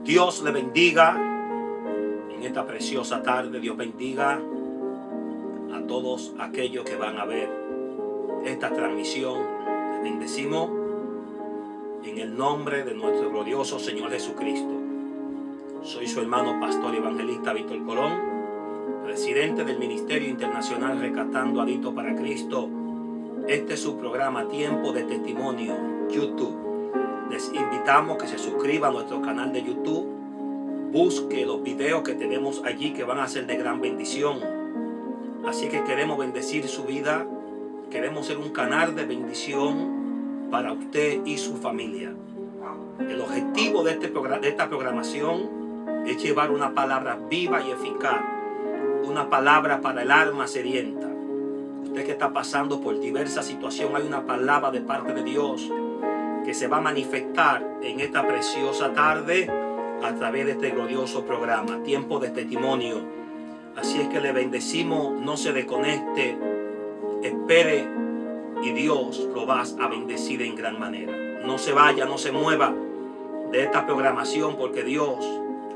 Dios le bendiga en esta preciosa tarde. Dios bendiga a todos aquellos que van a ver esta transmisión. Les bendecimos en el nombre de nuestro glorioso Señor Jesucristo. Soy su hermano pastor y evangelista Víctor Colón, presidente del Ministerio Internacional Rescatando Adictos para Cristo. Este es su programa Tiempo de Testimonio YouTube. Les invitamos que se suscriban a nuestro canal de YouTube. Busque los videos que tenemos allí que van a ser de gran bendición. Así que queremos bendecir su vida. Queremos ser un canal de bendición para usted y su familia. El objetivo de esta programación es llevar una palabra viva y eficaz. Una palabra para el alma sedienta. Usted que está pasando por diversas situaciones, hay una palabra de parte de Dios que se va a manifestar en esta preciosa tarde a través de este glorioso programa, Tiempo de Testimonio. Así es que le bendecimos, no se desconecte, espere y Dios lo va a bendecir en gran manera. No se vaya, no se mueva de esta programación, porque Dios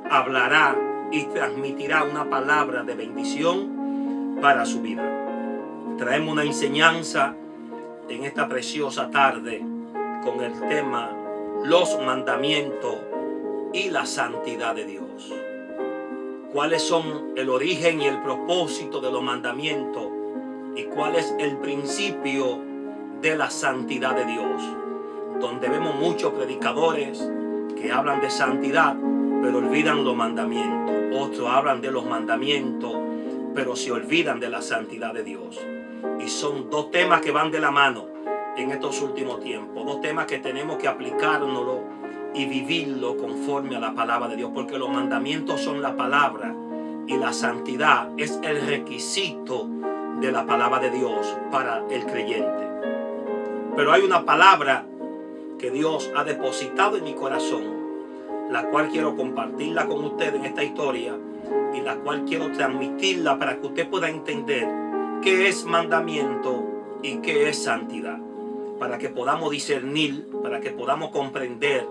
hablará y transmitirá una palabra de bendición para su vida. Traemos una enseñanza en esta preciosa tarde con el tema los mandamientos y la santidad de Dios. ¿Cuáles son el origen y el propósito de los mandamientos? ¿Y cuál es el principio de la santidad de Dios? Donde vemos muchos predicadores que hablan de santidad, pero olvidan los mandamientos. Otros hablan de los mandamientos, pero se olvidan de la santidad de Dios. Y son dos temas que van de la mano en estos últimos tiempos. Dos temas que tenemos que aplicárnoslo y vivirlo conforme a la palabra de Dios, porque los mandamientos son la palabra y la santidad es el requisito de la palabra de Dios para el creyente. Pero hay una palabra que Dios ha depositado en mi corazón, la cual quiero compartirla con usted en esta historia y la cual quiero transmitirla para que usted pueda entender qué es mandamiento y qué es santidad, para que podamos discernir, para que podamos comprender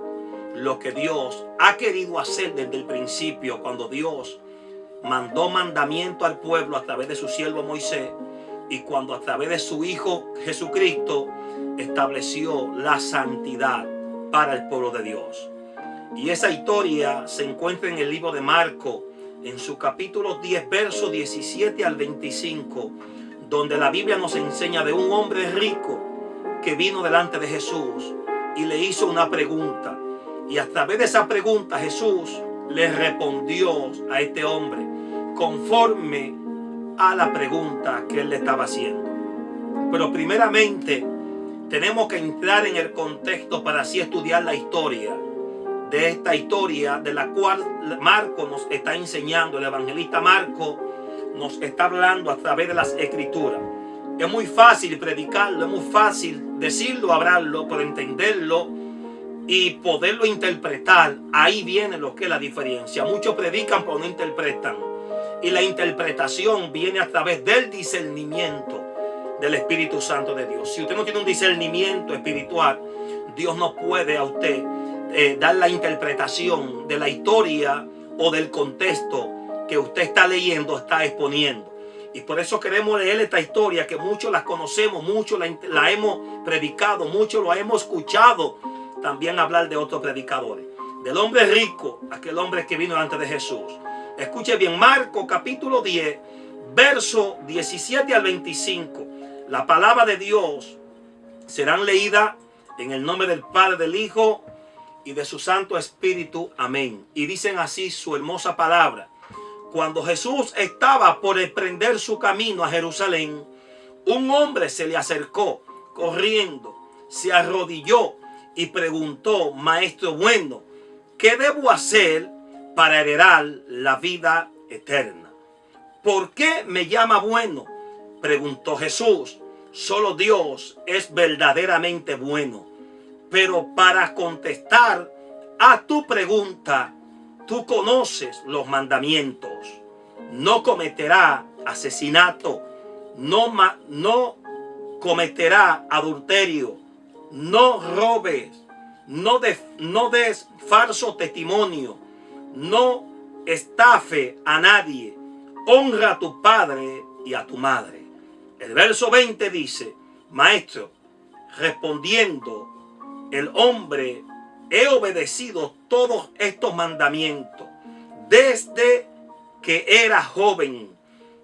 lo que Dios ha querido hacer desde el principio, cuando Dios mandó mandamiento al pueblo a través de su siervo Moisés, y cuando a través de su Hijo Jesucristo estableció la santidad para el pueblo de Dios. Y esa historia se encuentra en el libro de Marcos, en su capítulo 10, versos 17 al 25, donde la Biblia nos enseña de un hombre rico que vino delante de Jesús y le hizo una pregunta. Y a través de esa pregunta Jesús le respondió a este hombre conforme a la pregunta que él le estaba haciendo. Pero primeramente tenemos que entrar en el contexto para así estudiar la historia de esta historia de la cual Marcos nos está enseñando. El evangelista Marcos nos está hablando a través de las escrituras. Es muy fácil predicarlo, es muy fácil decirlo, hablarlo, pero entenderlo y poderlo interpretar, ahí viene lo que es la diferencia. Muchos predican pero no interpretan. Y la interpretación viene a través del discernimiento del Espíritu Santo de Dios. Si usted no tiene un discernimiento espiritual, Dios no puede a usted dar la interpretación de la historia o del contexto que usted está leyendo, está exponiendo. Y por eso queremos leer esta historia, que muchos la conocemos, muchos la hemos predicado, muchos lo hemos escuchado también hablar de otros predicadores. Del hombre rico, aquel hombre que vino delante de Jesús. Escuche bien, Marcos capítulo 10, verso 17 al 25. La palabra de Dios serán leídas en el nombre del Padre, del Hijo y de su Santo Espíritu. Amén. Y dicen así su hermosa palabra. Cuando Jesús estaba por emprender su camino a Jerusalén, un hombre se le acercó corriendo, se arrodilló y preguntó: Maestro bueno, ¿qué debo hacer para heredar la vida eterna? ¿Por qué me llama bueno?, preguntó Jesús. Solo Dios es verdaderamente bueno. Pero para contestar a tu pregunta, tú conoces los mandamientos. No cometerá asesinato, no cometerá adulterio, no robes, no des falso testimonio, no estafe a nadie, honra a tu padre y a tu madre. El verso 20 dice: Maestro, respondiendo el hombre, he obedecido todos estos mandamientos desde que era joven.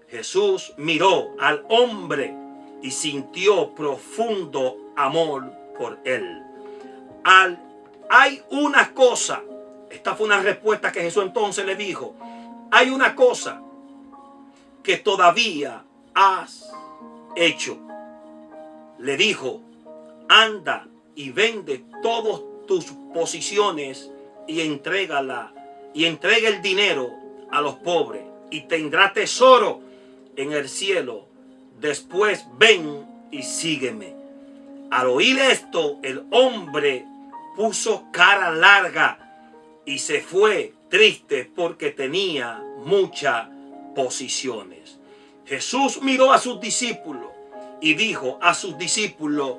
Jesús miró al hombre y sintió profundo amor por él. Hay una cosa, esta fue una respuesta que Jesús entonces le dijo: hay una cosa que todavía has hecho. Le dijo: anda y vende todas tus posesiones y entrega el dinero a los pobres y tendrá tesoro en el cielo. Después ven y sígueme. Al oír esto, el hombre puso cara larga y se fue triste porque tenía muchas posesiones. Jesús miró a sus discípulos y dijo a sus discípulos: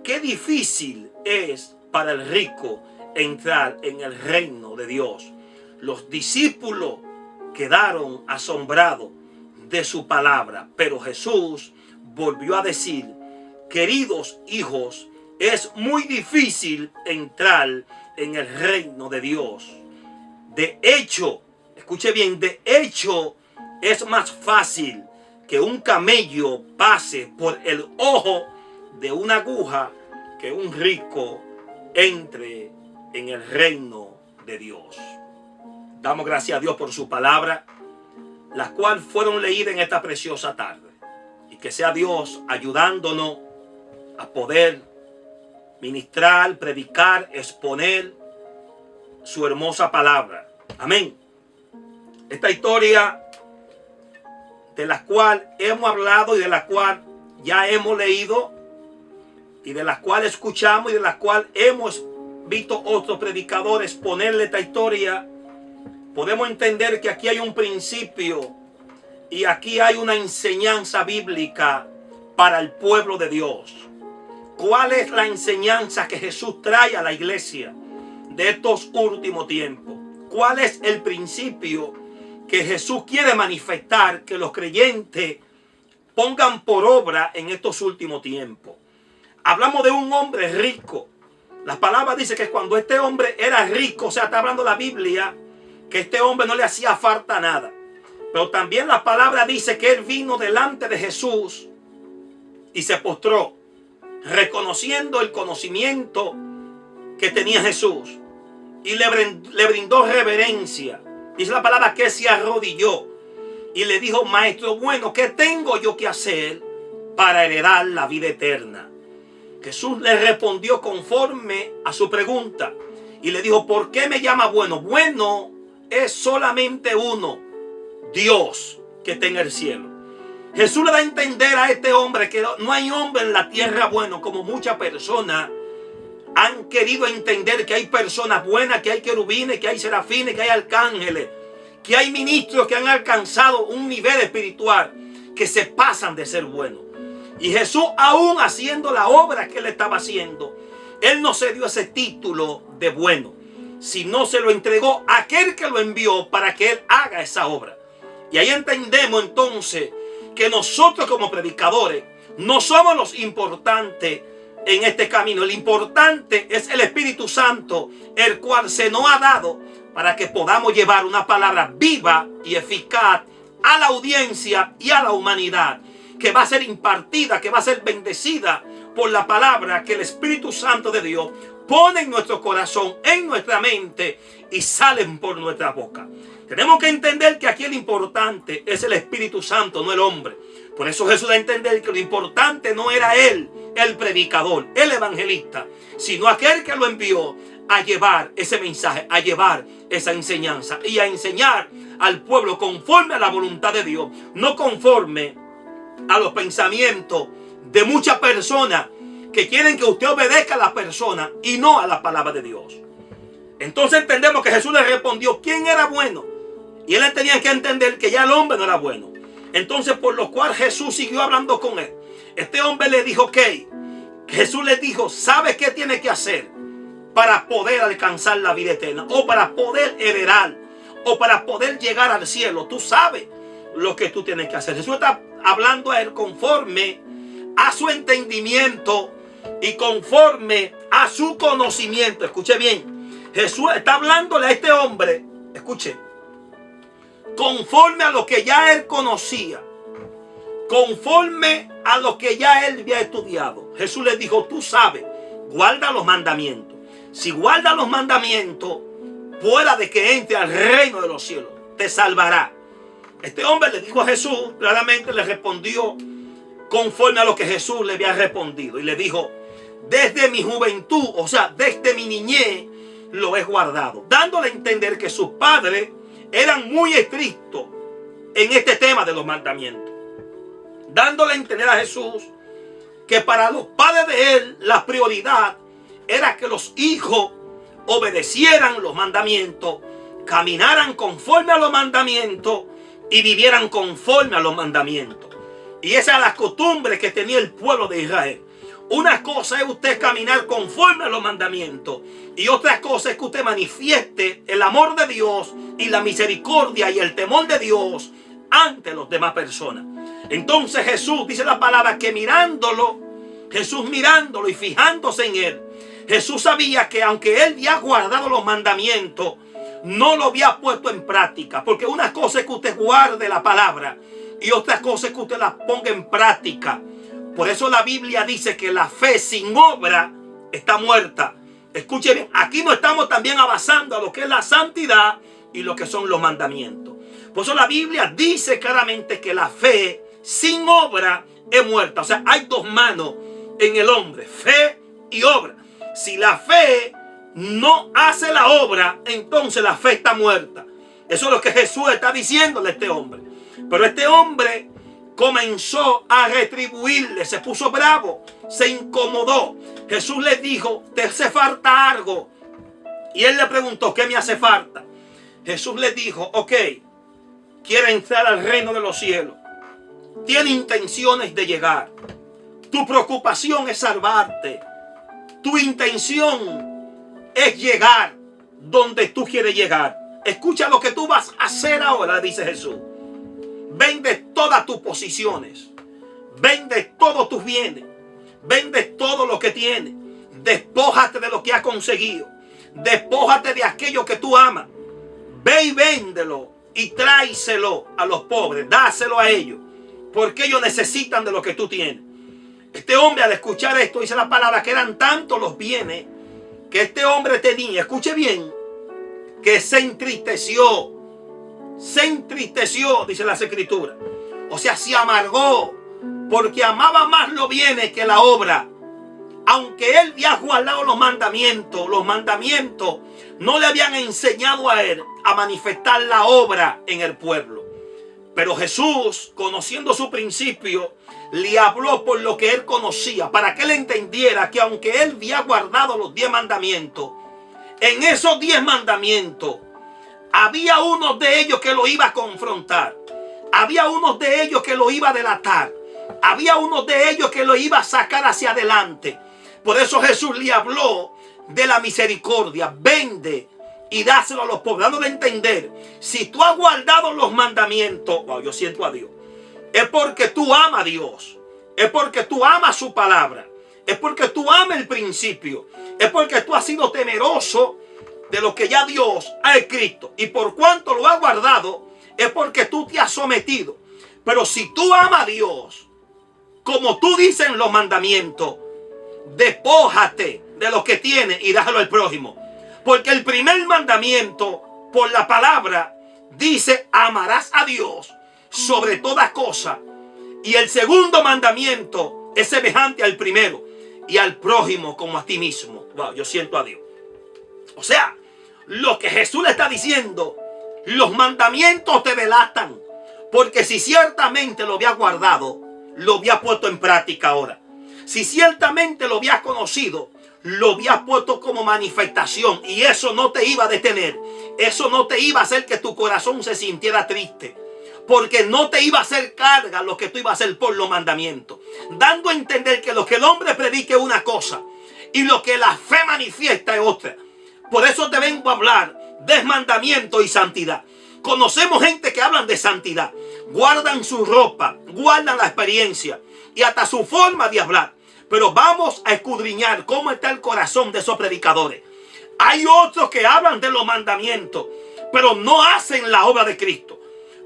qué difícil es para el rico entrar en el reino de Dios. Los discípulos quedaron asombrados de su palabra, pero Jesús volvió a decir: queridos hijos, es muy difícil entrar en el reino de Dios. De hecho, escuche bien, de hecho es más fácil que un camello pase por el ojo de una aguja que un rico entre en el reino de Dios. Damos gracias a Dios por su palabra, las cuales fueron leídas en esta preciosa tarde. Y que sea Dios ayudándonos a poder ministrar, predicar, exponer su hermosa palabra. Amén. Esta historia de la cual hemos hablado y de la cual ya hemos leído y de la cual escuchamos y de la cual hemos visto otros predicadores ponerle esta historia, podemos entender que aquí hay un principio y aquí hay una enseñanza bíblica para el pueblo de Dios. ¿Cuál es la enseñanza que Jesús trae a la iglesia de estos últimos tiempos? ¿Cuál es el principio que Jesús quiere manifestar que los creyentes pongan por obra en estos últimos tiempos? Hablamos de un hombre rico. La palabra dice que cuando este hombre era rico, o sea, está hablando la Biblia, que este hombre no le hacía falta nada. Pero también la palabra dice que él vino delante de Jesús y se postró, reconociendo el conocimiento que tenía Jesús, y le brindó reverencia. Dice la palabra que se arrodilló y le dijo: maestro bueno, ¿qué tengo yo que hacer para heredar la vida eterna? Jesús le respondió conforme a su pregunta y le dijo: ¿por qué me llama bueno? Bueno es solamente uno, Dios que está en el cielo. Jesús le da a entender a este hombre que no hay hombre en la tierra bueno, como muchas personas han querido entender que hay personas buenas, que hay querubines, que hay serafines, que hay arcángeles, que hay ministros que han alcanzado un nivel espiritual que se pasan de ser buenos. Y Jesús, aún haciendo la obra que él estaba haciendo, él no se dio ese título de bueno, sino se lo entregó a aquel que lo envió para que él haga esa obra. Y ahí entendemos entonces que nosotros como predicadores no somos los importantes en este camino. El importante es el Espíritu Santo, el cual se nos ha dado para que podamos llevar una palabra viva y eficaz a la audiencia y a la humanidad, que va a ser impartida, que va a ser bendecida por la palabra que el Espíritu Santo de Dios pone en nuestro corazón, en nuestra mente y salen por nuestra boca. Tenemos que entender que aquí el importante es el Espíritu Santo, no el hombre. Por eso Jesús da a entender que lo importante no era él, el predicador, el evangelista, sino aquel que lo envió a llevar ese mensaje, a llevar esa enseñanza y a enseñar al pueblo conforme a la voluntad de Dios, no conforme a los pensamientos de muchas personas que quieren que usted obedezca a las personas y no a la palabra de Dios. Entonces entendemos que Jesús le respondió quién era bueno, y él tenía que entender que ya el hombre no era bueno. Entonces, por lo cual Jesús siguió hablando con él. Este hombre le dijo que Jesús le dijo: ¿sabes qué tiene que hacer para poder alcanzar la vida eterna? O para poder heredar, o para poder llegar al cielo. Tú sabes lo que tú tienes que hacer. Jesús está hablando a él conforme a su entendimiento y conforme a su conocimiento. Escuche bien. Jesús está hablándole a este hombre, escuche, conforme a lo que ya él conocía, conforme a lo que ya él había estudiado. Jesús le dijo, tú sabes, guarda los mandamientos. Si guarda los mandamientos, fuera de que entre al reino de los cielos, te salvará. Este hombre le dijo a Jesús, claramente le respondió conforme a lo que Jesús le había respondido. Y le dijo, desde mi juventud, o sea, desde mi niñez, lo he guardado. Dándole a entender que sus padres eran muy estrictos en este tema de los mandamientos. Dándole a entender a Jesús que para los padres de él la prioridad era que los hijos obedecieran los mandamientos, caminaran conforme a los mandamientos y vivieran conforme a los mandamientos. Y esa es la costumbre que tenía el pueblo de Israel. Una cosa es usted caminar conforme a los mandamientos y otra cosa es que usted manifieste el amor de Dios y la misericordia y el temor de Dios ante las demás personas. Entonces Jesús, dice la palabra, que Jesús mirándolo y fijándose en él, Jesús sabía que aunque él había guardado los mandamientos, no lo había puesto en práctica. Porque una cosa es que usted guarde la palabra y otra cosa es que usted la ponga en práctica. Por eso la Biblia dice que la fe sin obra está muerta. Escuche bien, aquí no estamos también avanzando a lo que es la santidad y lo que son los mandamientos. Por eso la Biblia dice claramente que la fe sin obra es muerta. O sea, hay dos manos en el hombre, fe y obra. Si la fe no hace la obra, entonces la fe está muerta. Eso es lo que Jesús está diciéndole a este hombre. Pero este hombre comenzó a retribuirle, se puso bravo, se incomodó. Jesús le dijo, te hace falta algo. Y él le preguntó, ¿qué me hace falta? Jesús le dijo, ok, quiere entrar al reino de los cielos. Tiene intenciones de llegar. Tu preocupación es salvarte. Tu intención es llegar donde tú quieres llegar. Escucha lo que tú vas a hacer ahora, dice Jesús. Vende todas tus posiciones. Vende todos tus bienes. Vende todo lo que tienes. Despójate de lo que has conseguido. Despójate de aquello que tú amas. Ve y véndelo y tráeselo a los pobres. Dáselo a ellos. Porque ellos necesitan de lo que tú tienes. Este hombre, al escuchar esto, dice la palabra que eran tantos los bienes que este hombre tenía. Escuche bien, que se entristeció. Se entristeció, dice las escrituras. O sea, se amargó porque amaba más los bienes que la obra. Aunque él había guardado los mandamientos no le habían enseñado a él a manifestar la obra en el pueblo. Pero Jesús, conociendo su principio, le habló por lo que él conocía, para que él entendiera que aunque él había guardado los 10 mandamientos, en esos 10 mandamientos había uno de ellos que lo iba a confrontar. Había uno de ellos que lo iba a delatar. Había uno de ellos que lo iba a sacar hacia adelante. Por eso Jesús le habló de la misericordia. Vende y dáselo a los pobres. Dándole a entender, si tú has guardado los mandamientos, wow, yo siento a Dios, es porque tú amas a Dios. Es porque tú amas su palabra. Es porque tú amas el principio. Es porque tú has sido temeroso de lo que ya Dios ha escrito. Y por cuanto lo has guardado, es porque tú te has sometido. Pero si tú amas a Dios, como tú dices en los mandamientos, despójate de lo que tienes y déjalo al prójimo. Porque el primer mandamiento, por la palabra, dice, amarás a Dios sobre toda cosa. Y el segundo mandamiento es semejante al primero, y al prójimo como a ti mismo. Wow, yo siento a Dios. O sea, lo que Jesús le está diciendo, los mandamientos te delatan. Porque si ciertamente lo había guardado, lo había puesto en práctica ahora. Si ciertamente lo había conocido, lo había puesto como manifestación. Y eso no te iba a detener. Eso no te iba a hacer que tu corazón se sintiera triste. Porque no te iba a hacer carga lo que tú ibas a hacer por los mandamientos. Dando a entender que lo que el hombre predique es una cosa y lo que la fe manifiesta es otra. Por eso te vengo a hablar de mandamiento y santidad. Conocemos gente que hablan de santidad, guardan su ropa, guardan la experiencia y hasta su forma de hablar. Pero vamos a escudriñar cómo está el corazón de esos predicadores. Hay otros que hablan de los mandamientos, pero no hacen la obra de Cristo.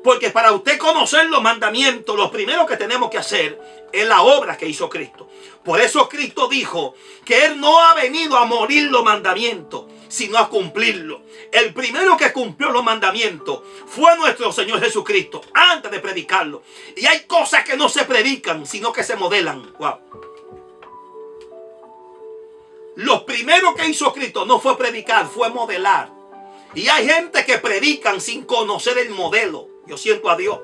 Porque para usted conocer los mandamientos, lo primero que tenemos que hacer es la obra que hizo Cristo. Por eso Cristo dijo que Él no ha venido a morir los mandamientos, sino a cumplirlos. El primero que cumplió los mandamientos fue nuestro Señor Jesucristo, antes de predicarlo. Y hay cosas que no se predican, sino que se modelan. Wow. Lo primero que hizo Cristo no fue predicar, fue modelar. Y hay gente que predican sin conocer el modelo. Yo siento a Dios.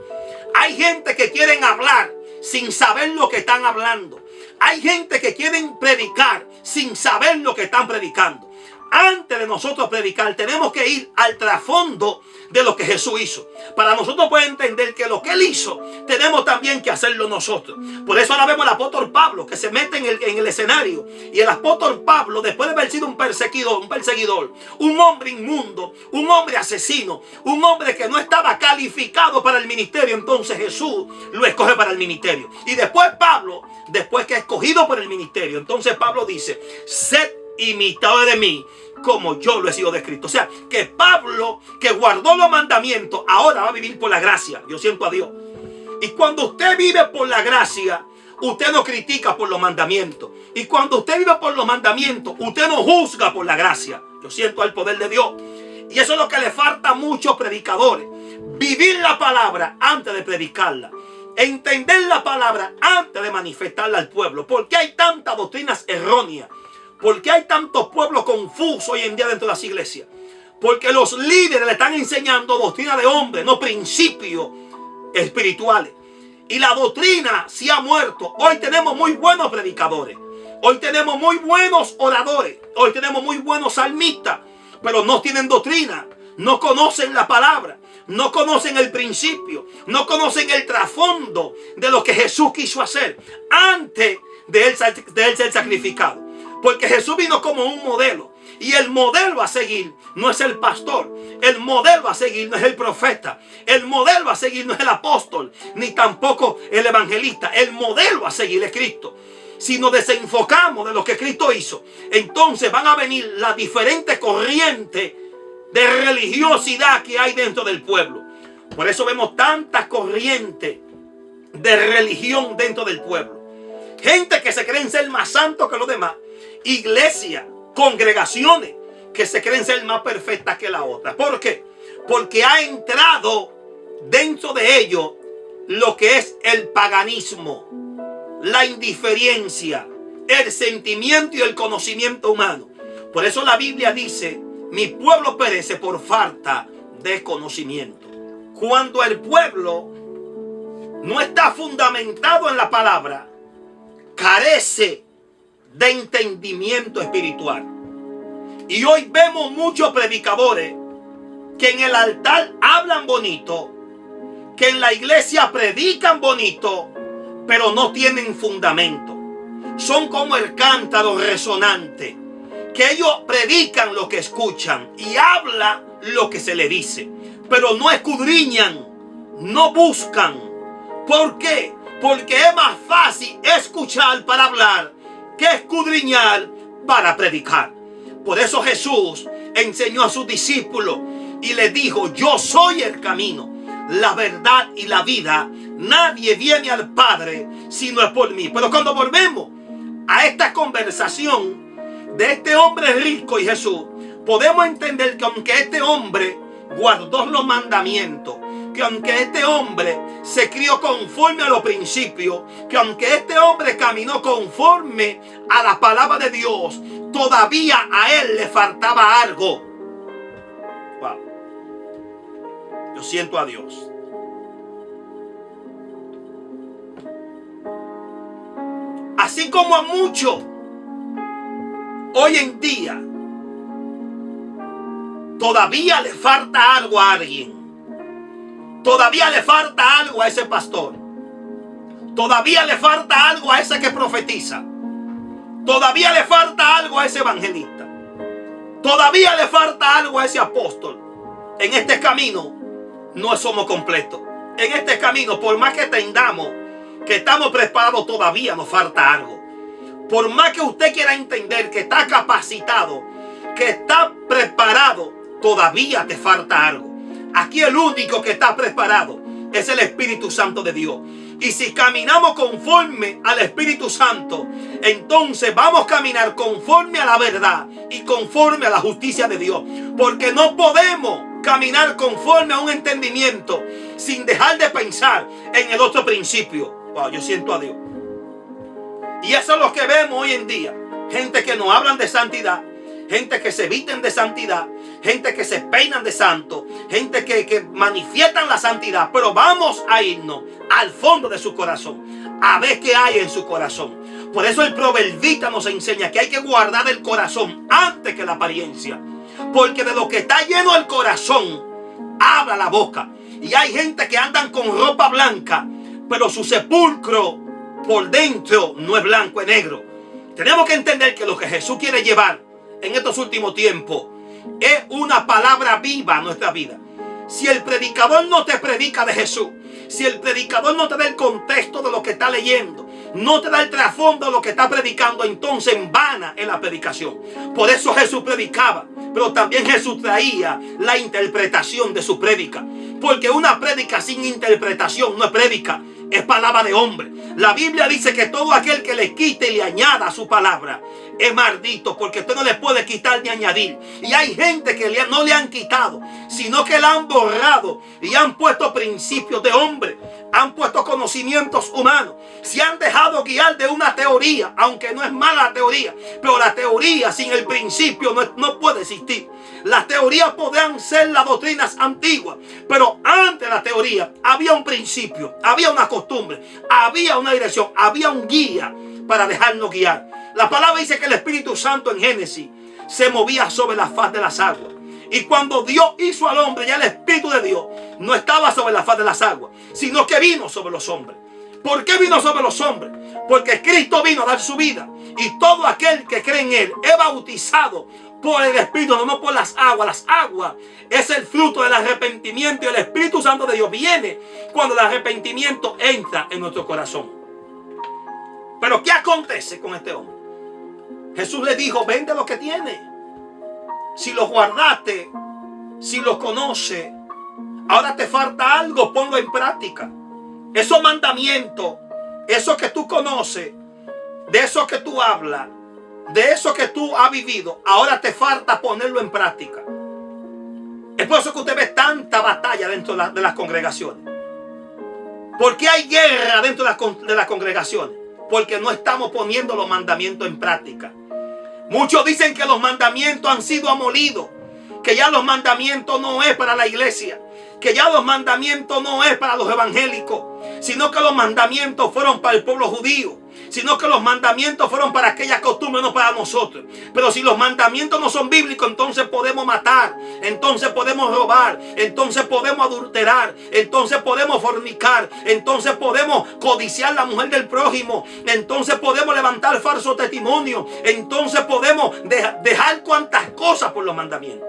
Hay gente que quieren hablar sin saber lo que están hablando. Hay gente que quieren predicar sin saber lo que están predicando. Antes de nosotros predicar, tenemos que ir al trasfondo de lo que Jesús hizo. Para nosotros poder entender que lo que Él hizo, tenemos también que hacerlo nosotros. Por eso ahora vemos al apóstol Pablo que se mete en el escenario. Y el apóstol Pablo, después de haber sido un perseguidor, un hombre inmundo, un hombre asesino, un hombre que no estaba calificado para el ministerio, entonces Jesús lo escoge para el ministerio. Y después Pablo, después que es escogido por el ministerio, entonces Pablo dice: sed imitadores de mí, como yo lo he sido de Cristo. O sea, que Pablo, que guardó los mandamientos, ahora va a vivir por la gracia. Yo siento a Dios. Y cuando usted vive por la gracia, usted no critica por los mandamientos. Y cuando usted vive por los mandamientos, usted no juzga por la gracia. Yo siento el poder de Dios. Y eso es lo que le falta a muchos predicadores: vivir la palabra antes de predicarla, entender la palabra antes de manifestarla al pueblo. ¿Por qué hay tantas doctrinas erróneas? ¿Por qué hay tantos pueblos confusos hoy en día dentro de las iglesias? Porque los líderes le están enseñando doctrina de hombre, no principios espirituales. Y la doctrina se ha muerto. Hoy tenemos muy buenos predicadores. Hoy tenemos muy buenos oradores. Hoy tenemos muy buenos salmistas. Pero no tienen doctrina. No conocen la palabra. No conocen el principio. No conocen el trasfondo de lo que Jesús quiso hacer antes de él ser sacrificado. Porque Jesús vino como un modelo. Y el modelo a seguir no es el pastor. El modelo a seguir no es el profeta. El modelo a seguir no es el apóstol. Ni tampoco el evangelista. El modelo a seguir es Cristo. Si nos desenfocamos de lo que Cristo hizo, entonces van a venir las diferentes corrientes de religiosidad que hay dentro del pueblo. Por eso vemos tantas corrientes de religión dentro del pueblo. Gente que se creen ser más santos que los demás. Iglesias, congregaciones que se creen ser más perfectas que la otra. ¿Por qué? Porque ha entrado dentro de ellos lo que es el paganismo, la indiferencia, el sentimiento y el conocimiento humano. Por eso la Biblia dice: mi pueblo perece por falta de conocimiento. Cuando el pueblo no está fundamentado en la palabra, carece de entendimiento espiritual. Y hoy vemos muchos predicadores que en el altar hablan bonito, que en la iglesia predican bonito, pero no tienen fundamento. Son como el cántaro resonante, que ellos predican lo que escuchan y hablan lo que se le dice, pero no escudriñan, no buscan. ¿Por qué? Porque es más fácil escuchar para hablar que escudriñar para predicar. Por eso Jesús enseñó a sus discípulos y les dijo: yo soy el camino, la verdad y la vida. Nadie viene al Padre si no es por mí. Pero cuando volvemos a esta conversación de este hombre rico y Jesús, podemos entender que aunque este hombre guardó los mandamientos, que aunque este hombre se crió conforme a los principios, que aunque este hombre caminó conforme a la palabra de Dios, todavía a él le faltaba algo. Wow. Yo siento a Dios. Así como a muchos hoy en día todavía le falta algo a alguien. Todavía le falta algo a ese pastor. Todavía le falta algo a ese que profetiza. Todavía le falta algo a ese evangelista. Todavía le falta algo a ese apóstol. En este camino no somos completos. En este camino, por más que entendamos que estamos preparados, todavía nos falta algo. Por más que usted quiera entender que está capacitado, que está preparado, todavía te falta algo. Aquí el único que está preparado es el Espíritu Santo de Dios. Y si caminamos conforme al Espíritu Santo, entonces vamos a caminar conforme a la verdad y conforme a la justicia de Dios. Porque no podemos caminar conforme a un entendimiento sin dejar de pensar en el otro principio. Wow, yo siento a Dios. Y eso es lo que vemos hoy en día. Gente que no hablan de santidad, gente que se visten de santidad, gente que se peinan de santo, gente que manifiestan la santidad. Pero vamos a irnos al fondo de su corazón, a ver qué hay en su corazón. Por eso el proverbista nos enseña que hay que guardar el corazón antes que la apariencia. Porque de lo que está lleno el corazón, habla la boca. Y hay gente que andan con ropa blanca, pero su sepulcro por dentro no es blanco, es negro. Tenemos que entender que lo que Jesús quiere llevar en estos últimos tiempos es una palabra viva a nuestra vida. Si el predicador no te predica de Jesús, si el predicador no te da el contexto de lo que está leyendo, no te da el trasfondo de lo que está predicando, entonces en vana es la predicación. Por eso Jesús predicaba, pero también Jesús traía la interpretación de su prédica. Porque una prédica sin interpretación no es prédica, es palabra de hombre. La Biblia dice que todo aquel que le quite y le añada a su palabra es maldito, porque usted no le puede quitar ni añadir. Y hay gente que no le han quitado, sino que la han borrado y han puesto principios de hombre, han puesto conocimientos humanos, se han dejado guiar de una teoría, aunque no es mala la teoría, pero la teoría sin el principio no puede existir. Las teorías podrán ser las doctrinas antiguas, pero antes de la teoría había un principio, había una costumbre, había una dirección, había un guía para dejarnos guiar. La palabra dice que el Espíritu Santo en Génesis se movía sobre la faz de las aguas. Y cuando Dios hizo al hombre, ya el Espíritu de Dios no estaba sobre la faz de las aguas, sino que vino sobre los hombres. ¿Por qué vino sobre los hombres? Porque Cristo vino a dar su vida. Y todo aquel que cree en Él es bautizado por el Espíritu, no por las aguas. Las aguas es el fruto del arrepentimiento, y el Espíritu Santo de Dios viene cuando el arrepentimiento entra en nuestro corazón. Pero ¿qué acontece con este hombre? Jesús le dijo: vende lo que tiene. Si los guardaste, si los conoces, ahora te falta algo, ponlo en práctica. Esos mandamientos, eso que tú conoces, de eso que tú hablas, de eso que tú has vivido, ahora te falta ponerlo en práctica. Es por eso que usted ve tanta batalla dentro de las congregaciones. ¿Por qué hay guerra dentro de las congregaciones? Porque no estamos poniendo los mandamientos en práctica. Muchos dicen que los mandamientos han sido abolidos, que ya los mandamientos no es para la iglesia, que ya los mandamientos no es para los evangélicos, sino que los mandamientos fueron para el pueblo judío, sino que los mandamientos fueron para aquellas costumbres, no para nosotros. Pero si los mandamientos no son bíblicos, entonces podemos matar, entonces podemos robar, entonces podemos adulterar, entonces podemos fornicar, entonces podemos codiciar la mujer del prójimo, entonces podemos levantar falso testimonio, entonces podemos dejar cuantas cosas por los mandamientos.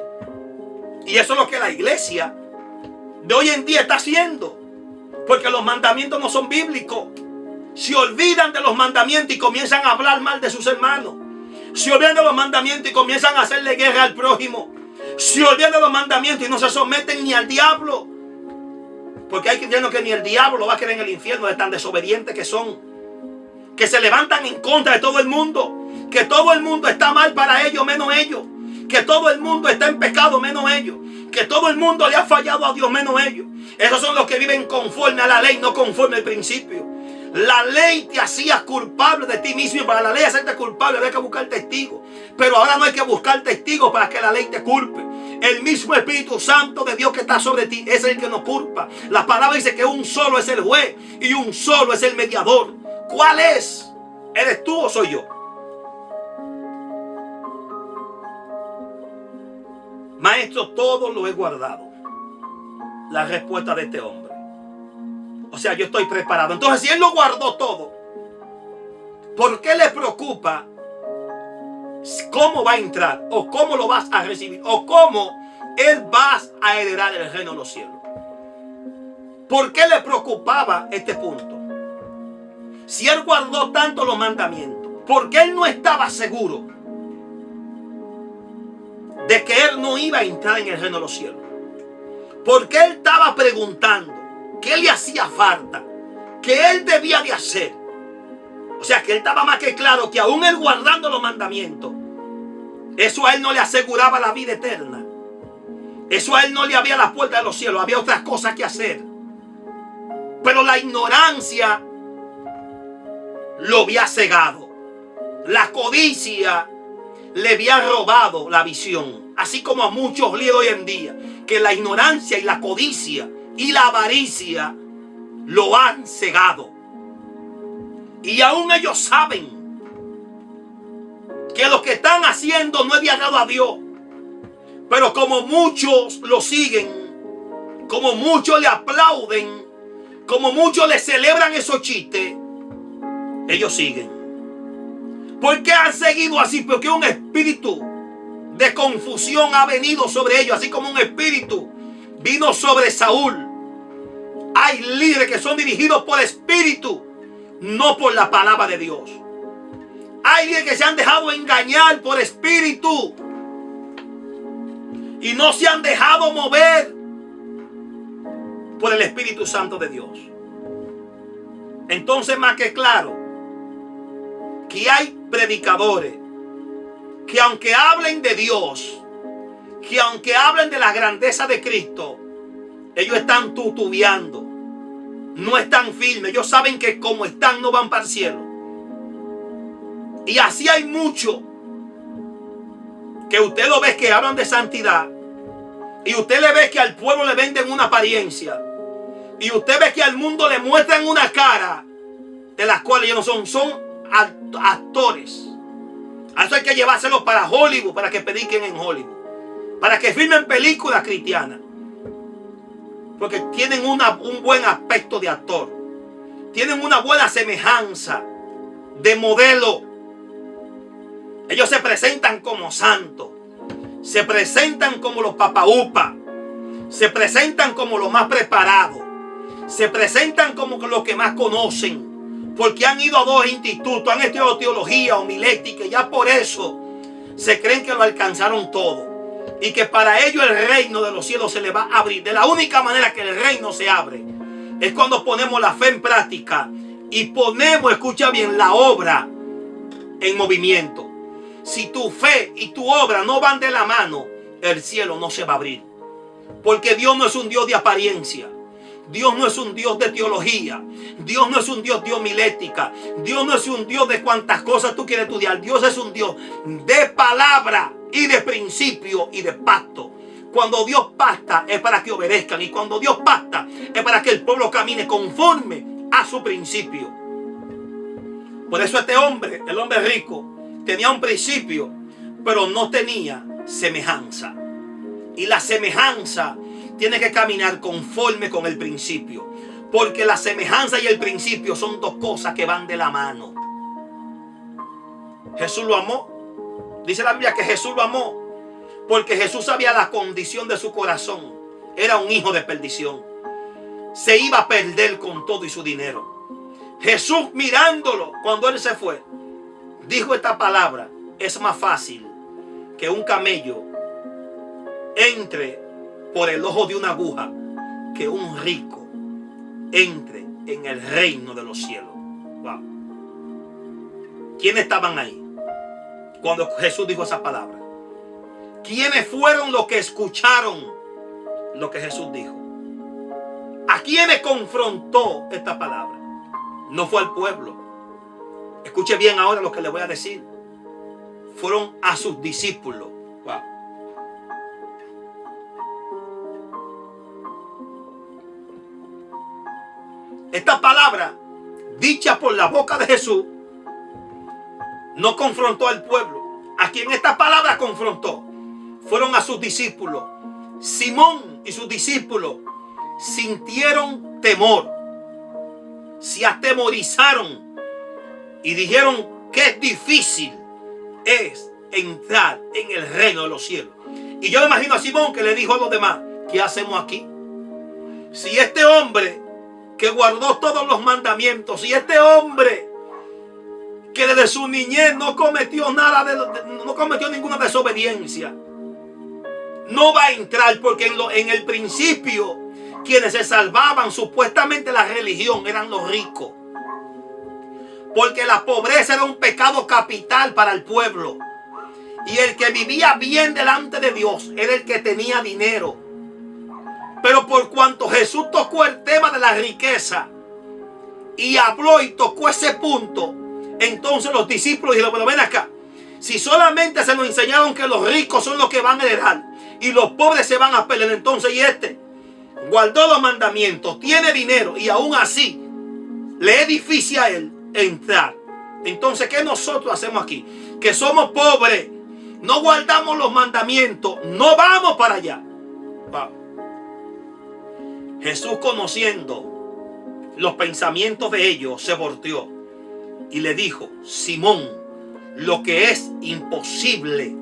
Y eso es lo que la iglesia de hoy en día está haciendo, porque los mandamientos no son bíblicos. Se olvidan de los mandamientos y comienzan a hablar mal de sus hermanos. Se olvidan de los mandamientos y comienzan a hacerle guerra al prójimo. Se olvidan de los mandamientos y no se someten ni al diablo. Porque hay cristianos que ni el diablo va a querer en el infierno, de tan desobedientes que son. Que se levantan en contra de todo el mundo. Que todo el mundo está mal para ellos menos ellos. Que todo el mundo está en pecado menos ellos. Que todo el mundo le ha fallado a Dios menos ellos. Esos son los que viven conforme a la ley, no conforme al principio. La ley te hacía culpable de ti mismo, y para la ley hacerte culpable había que buscar testigos. Pero ahora no hay que buscar testigos para que la ley te culpe. El mismo Espíritu Santo de Dios que está sobre ti es el que nos culpa. La palabra dice que un solo es el juez y un solo es el mediador. ¿Cuál es? ¿Eres tú o soy yo? Maestro, todo lo he guardado. La respuesta de este hombre: o sea, yo estoy preparado. Entonces, si él lo guardó todo, ¿por qué le preocupa cómo va a entrar? ¿O cómo lo vas a recibir? ¿O cómo él vas a heredar el reino de los cielos? ¿Por qué le preocupaba este punto? Si él guardó tanto los mandamientos, ¿por qué él no estaba seguro de que él no iba a entrar en el reino de los cielos? ¿Por qué él estaba preguntando qué le hacía falta, qué él debía de hacer? O sea, que él estaba más que claro que aún él guardando los mandamientos, eso a él no le aseguraba la vida eterna. Eso a él no le abría la puerta de los cielos. Había otras cosas que hacer. Pero la ignorancia lo había cegado. La codicia le había robado la visión. Así como a muchos líderes hoy en día, que la ignorancia y la codicia y la avaricia lo han cegado. Y aún ellos saben que lo que están haciendo no es de agrado a Dios. Pero como muchos lo siguen, como muchos le aplauden, como muchos le celebran esos chistes, ellos siguen. ¿Por qué han seguido así? Porque un espíritu de confusión ha venido sobre ellos, así como un espíritu vino sobre Saúl. Hay líderes que son dirigidos por espíritu, no por la palabra de Dios. Hay líderes que se han dejado engañar por espíritu y no se han dejado mover por el Espíritu Santo de Dios. Entonces, más que claro que hay predicadores que aunque hablen de Dios, que aunque hablen de la grandeza de Cristo, ellos están tutubeando, no están firmes. Ellos saben que como están no van para el cielo. Y así hay muchos que usted lo ve que hablan de santidad y usted le ve que al pueblo le venden una apariencia y usted ve que al mundo le muestran una cara de las cuales ellos no son actores. A eso hay que llevárselos para Hollywood, para que prediquen en Hollywood, para que filmen películas cristianas, porque tienen un buen aspecto de actor, tienen una buena semejanza de modelo. Ellos se presentan como santos, se presentan como los papaupas, se presentan como los más preparados, se presentan como los que más conocen, porque han ido a 2 institutos, han estudiado teología, homilética, y ya por eso se creen que lo alcanzaron todo. Y que para ellos el reino de los cielos se les va a abrir. De la única manera que el reino se abre es cuando ponemos la fe en práctica y ponemos, escucha bien, la obra en movimiento. Si tu fe y tu obra no van de la mano, el cielo no se va a abrir. Porque Dios no es un Dios de apariencia. Dios no es un Dios de teología. Dios no es un Dios de homilética. Dios no es un Dios de cuantas cosas tú quieres estudiar. Dios es un Dios de palabra y de principio y de pacto. Cuando Dios pacta es para que obedezcan. Y cuando Dios pacta es para que el pueblo camine conforme a su principio. Por eso este hombre, el hombre rico, tenía un principio, pero no tenía semejanza. Y la semejanza tiene que caminar conforme con el principio. Porque la semejanza y el principio son 2 cosas que van de la mano. Jesús lo amó. Dice la Biblia que Jesús lo amó porque Jesús sabía la condición de su corazón. Era un hijo de perdición. Se iba a perder con todo y su dinero. Jesús, mirándolo cuando él se fue, dijo esta palabra: es más fácil que un camello entre por el ojo de una aguja que un rico entre en el reino de los cielos. Wow. ¿Quiénes estaban ahí cuando Jesús dijo esa palabra? ¿Quiénes fueron los que escucharon lo que Jesús dijo? ¿A quiénes confrontó esta palabra? No fue al pueblo. Escuche bien ahora lo que le voy a decir. Fueron a sus discípulos. Wow. Esta palabra, dicha por la boca de Jesús, no confrontó al pueblo. A quien esta palabra confrontó fueron a sus discípulos. Simón y sus discípulos sintieron temor, se atemorizaron y dijeron que es difícil es entrar en el reino de los cielos. Y yo me imagino a Simón que le dijo a los demás: ¿qué hacemos aquí? si este hombre que guardó todos los mandamientos, si este hombre que desde su niñez no cometió no cometió ninguna desobediencia, no va a entrar, porque en el principio quienes se salvaban supuestamente la religión eran los ricos, porque la pobreza era un pecado capital para el pueblo, y el que vivía bien delante de Dios era el que tenía dinero. Pero por cuanto Jesús tocó el tema de la riqueza y habló y tocó ese punto, entonces los discípulos dijeron: pero ven acá, si solamente se nos enseñaron que los ricos son los que van a heredar y los pobres se van a perder, entonces y este guardó los mandamientos, tiene dinero y aún así le es difícil a él entrar. Entonces, ¿qué nosotros hacemos aquí? Que somos pobres, no guardamos los mandamientos, no vamos para allá. Wow. Jesús, conociendo los pensamientos de ellos, se volteó y le dijo: Simón, lo que es imposible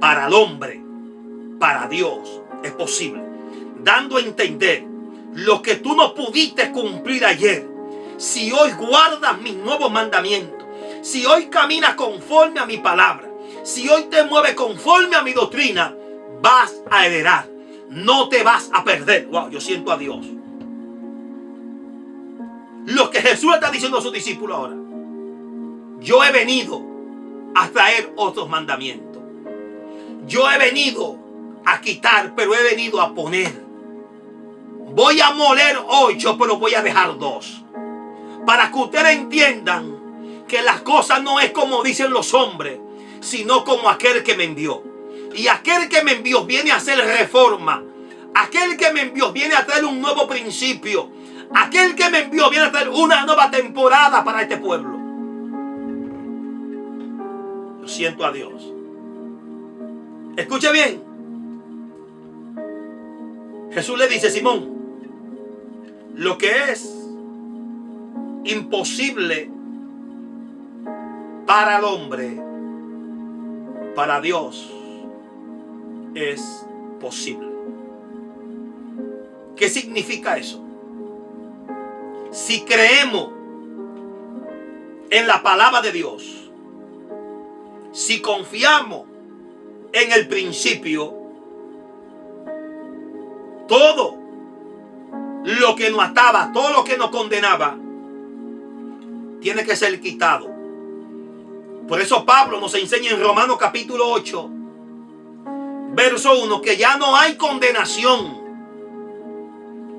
para el hombre, para Dios es posible. Dando a entender: lo que tú no pudiste cumplir ayer, si hoy guardas mis nuevos mandamientos, si hoy caminas conforme a mi palabra, si hoy te mueves conforme a mi doctrina, vas a heredar. No te vas a perder. Wow, yo siento a Dios. Lo que Jesús le está diciendo a sus discípulos ahora: yo he venido a traer otros mandamientos. Yo he venido a quitar, pero he venido a poner. Voy a moler 8, pero voy a dejar 2. Para que ustedes entiendan que las cosas no es como dicen los hombres, sino como aquel que me envió. Y aquel que me envió viene a hacer reforma. Aquel que me envió viene a traer un nuevo principio. Aquel que me envió viene a traer una nueva temporada para este pueblo. Yo siento a Dios. Escuche bien. Jesús le dice: Simón, lo que es imposible para el hombre, para Dios es posible. ¿Qué significa eso? Si creemos en la palabra de Dios, si confiamos en el principio, todo lo que nos ataba, todo lo que nos condenaba, tiene que ser quitado. Por eso Pablo nos enseña en Romanos capítulo 8, verso 1, que ya no hay condenación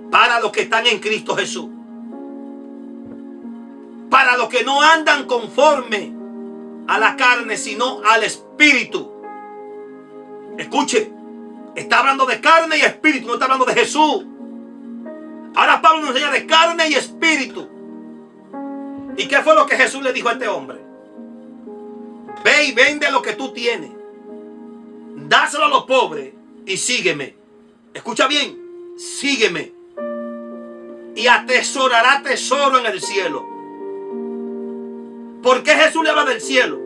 para los que están en Cristo Jesús. Para los que no andan conforme a la carne, sino al Espíritu. Escuche, está hablando de carne y espíritu, no está hablando de Jesús. Ahora Pablo nos enseña de carne y espíritu. ¿Y qué fue lo que Jesús le dijo a este hombre? Ve y vende lo que tú tienes, dáselo a los pobres y sígueme. Escucha bien, sígueme y atesorará tesoro en el cielo. ¿Por qué Jesús le habla del cielo?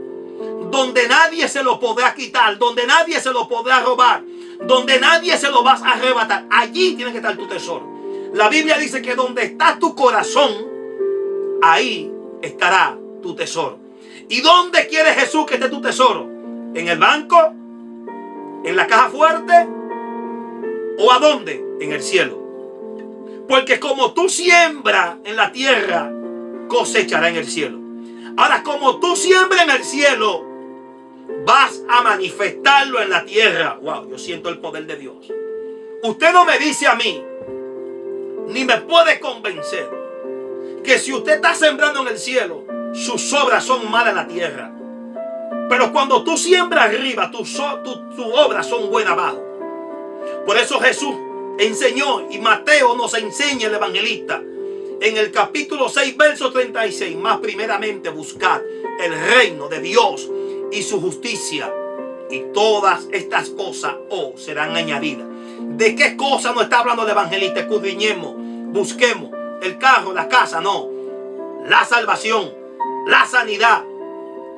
Donde nadie se lo podrá quitar, donde nadie se lo podrá robar, donde nadie se lo vas a arrebatar. Allí tiene que estar tu tesoro. La Biblia dice que donde está tu corazón, ahí estará tu tesoro. ¿Y dónde quiere Jesús que esté tu tesoro? ¿En el banco? ¿En la caja fuerte? ¿O a dónde? En el cielo. Porque como tú siembras en la tierra, cosechará en el cielo. Ahora, como tú siembras en el cielo, vas a manifestarlo en la tierra. Wow, yo siento el poder de Dios. Usted no me dice a mí, ni me puede convencer, que si usted está sembrando en el cielo, sus obras son malas en la tierra. Pero cuando tú siembras arriba, tus obras son buenas abajo. Por eso Jesús enseñó, y Mateo nos enseña, el evangelista, en el capítulo 6, verso 36, más primeramente buscad el reino de Dios y su justicia, y todas estas cosas os serán añadidas. ¿De qué cosa nos está hablando el evangelista? Escudriñemos, busquemos el carro, la casa, no. La salvación, la sanidad,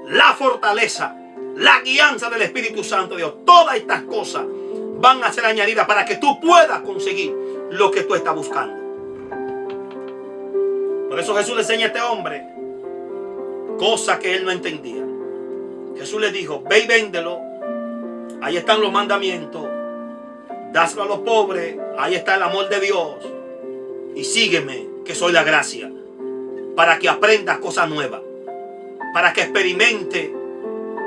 la fortaleza, la guianza del Espíritu Santo de Dios. Todas estas cosas van a ser añadidas para que tú puedas conseguir lo que tú estás buscando. Por eso Jesús le enseña a este hombre cosas que él no entendía. Jesús le dijo: ve y véndelo, ahí están los mandamientos, dáselo a los pobres, ahí está el amor de Dios, y sígueme, que soy la gracia, para que aprendas cosas nuevas, para que experimente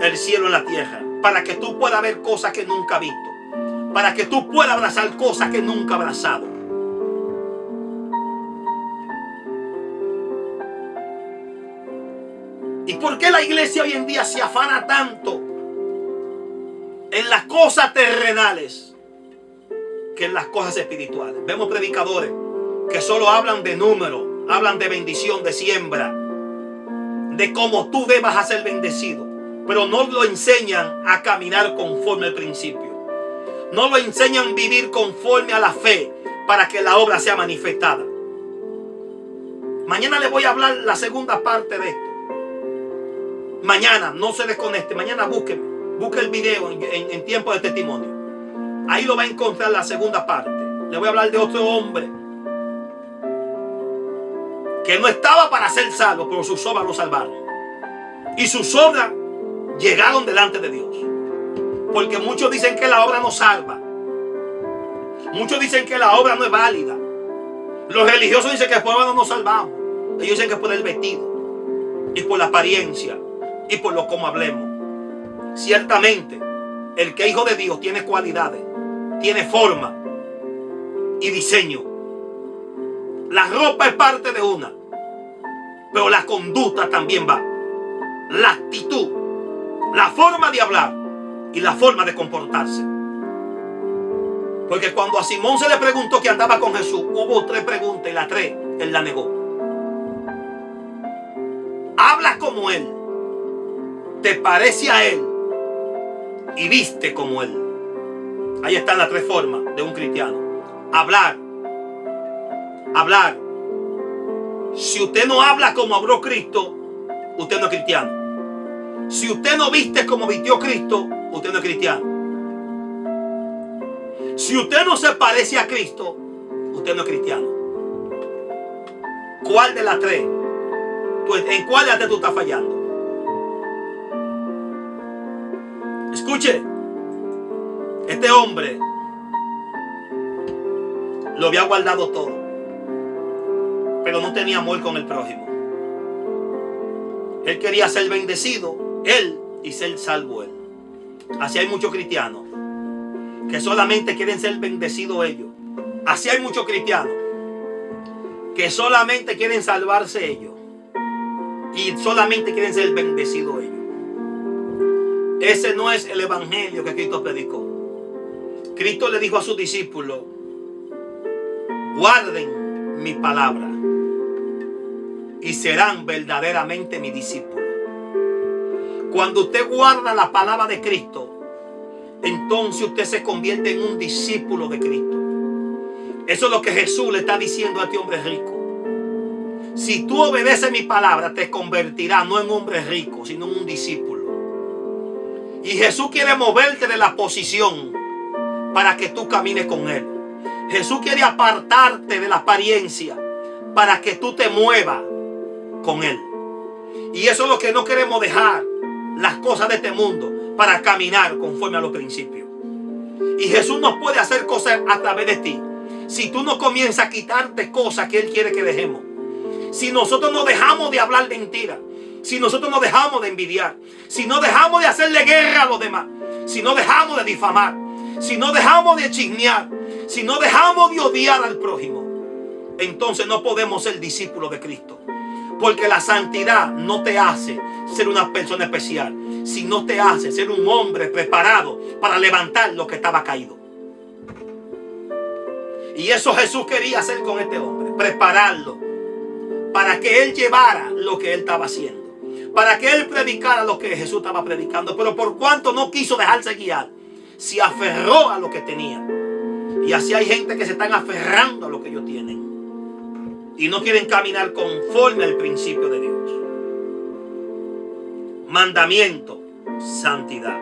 el cielo en la tierra, para que tú puedas ver cosas que nunca has visto, para que tú puedas abrazar cosas que nunca has abrazado. ¿Y por qué la iglesia hoy en día se afana tanto en las cosas terrenales que en las cosas espirituales? Vemos predicadores que solo hablan de números, hablan de bendición, de siembra, de cómo tú debas ser bendecido, pero no lo enseñan a caminar conforme al principio. No lo enseñan a vivir conforme a la fe para que la obra sea manifestada. Mañana le voy a hablar la segunda parte de esto. Mañana, no se desconecte. Mañana busque el video en tiempo de testimonio. Ahí lo va a encontrar la segunda parte. Le voy a hablar de otro hombre que no estaba para ser salvo, pero sus obras lo salvaron. Y sus obras llegaron delante de Dios. Porque muchos dicen que la obra no salva. Muchos dicen que la obra no es válida. Los religiosos dicen que por obra no nos salvamos. Ellos dicen que por el vestido y por la apariencia y por lo como hablemos. Ciertamente, el que es hijo de Dios tiene cualidades, tiene forma y diseño. La ropa es parte de una, pero la conducta también va. La actitud, la forma de hablar y la forma de comportarse. Porque cuando a Simón se le preguntó que andaba con Jesús, hubo 3 preguntas y las 3 él la negó. Habla como él, te parece a él y viste como él. Ahí están las 3 formas de un cristiano. Hablar. Si usted no habla como habló Cristo, usted no es cristiano. Si usted no viste como vistió Cristo, usted no es cristiano. Si usted no se parece a Cristo, usted no es cristiano. ¿Cuál de las 3? ¿En cuál de las 3 tú estás fallando? Escuche, este hombre lo había guardado todo, pero no tenía amor con el prójimo. Él quería ser bendecido, él, y ser salvo él. Así hay muchos cristianos que solamente quieren ser bendecidos ellos. Así hay muchos cristianos que solamente quieren salvarse ellos y solamente quieren ser bendecidos ellos. Ese no es el evangelio que Cristo predicó. Cristo le dijo a sus discípulos: guarden mi palabra y serán verdaderamente mis discípulos. Cuando usted guarda la palabra de Cristo, entonces usted se convierte en un discípulo de Cristo. Eso es lo que Jesús le está diciendo a este hombre rico. Si tú obedeces mi palabra, te convertirás no en un hombre rico, sino en un discípulo. Y Jesús quiere moverte de la posición para que tú camines con Él. Jesús quiere apartarte de la apariencia para que tú te muevas con Él. Y eso es lo que no queremos dejar, las cosas de este mundo, para caminar conforme a los principios. Y Jesús nos puede hacer cosas a través de ti. Si tú no comienzas a quitarte cosas que Él quiere que dejemos. Si nosotros no dejamos de hablar mentira. Si nosotros no dejamos de envidiar. Si no dejamos de hacerle guerra a los demás. Si no dejamos de difamar. Si no dejamos de chismear. Si no dejamos de odiar al prójimo. Entonces no podemos ser discípulos de Cristo. Porque la santidad no te hace ser una persona especial, sino te hace ser un hombre preparado para levantar lo que estaba caído. Y eso Jesús quería hacer con este hombre, prepararlo para que él llevara lo que él estaba haciendo, para que él predicara lo que Jesús estaba predicando. Pero por cuanto no quiso dejarse guiar, se aferró a lo que tenía. Y así hay gente que se están aferrando a lo que ellos tienen y no quieren caminar conforme al principio de Dios. Mandamiento, santidad.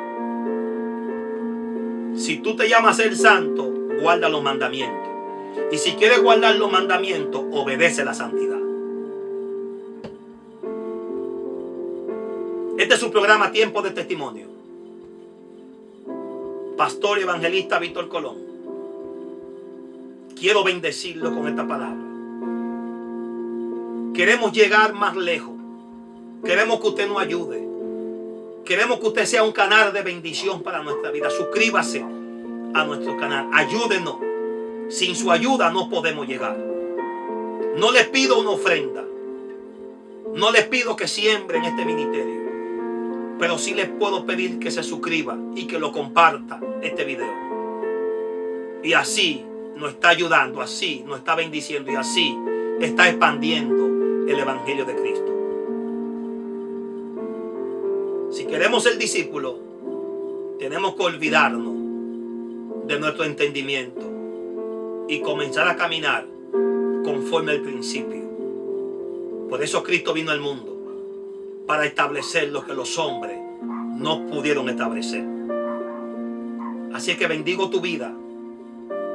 Si tú te llamas ser santo, guarda los mandamientos. Y si quieres guardar los mandamientos, obedece la santidad. Este es su programa Tiempo de Testimonio. Pastor y evangelista Víctor Colón. Quiero bendecirlo con esta palabra. Queremos llegar más lejos. Queremos que usted nos ayude. Queremos que usted sea un canal de bendición para nuestra vida. Suscríbase a nuestro canal. Ayúdenos. Sin su ayuda no podemos llegar. No les pido una ofrenda. No les pido que siembren este ministerio. Pero sí les puedo pedir que se suscriba y que lo comparta este video. Y así nos está ayudando, así nos está bendiciendo y así está expandiendo el Evangelio de Cristo. Si queremos ser discípulos, tenemos que olvidarnos de nuestro entendimiento y comenzar a caminar conforme al principio. Por eso Cristo vino al mundo, para establecer lo que los hombres no pudieron establecer. Así que bendigo tu vida,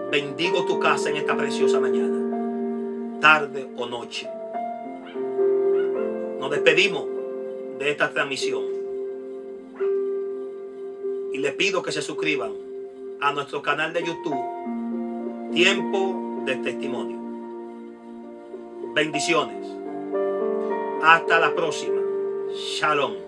bendigo tu casa en esta preciosa mañana, tarde o noche. Nos despedimos de esta transmisión y les pido que se suscriban a nuestro canal de YouTube, Tiempo de Testimonio. Bendiciones. Hasta la próxima. Shalom.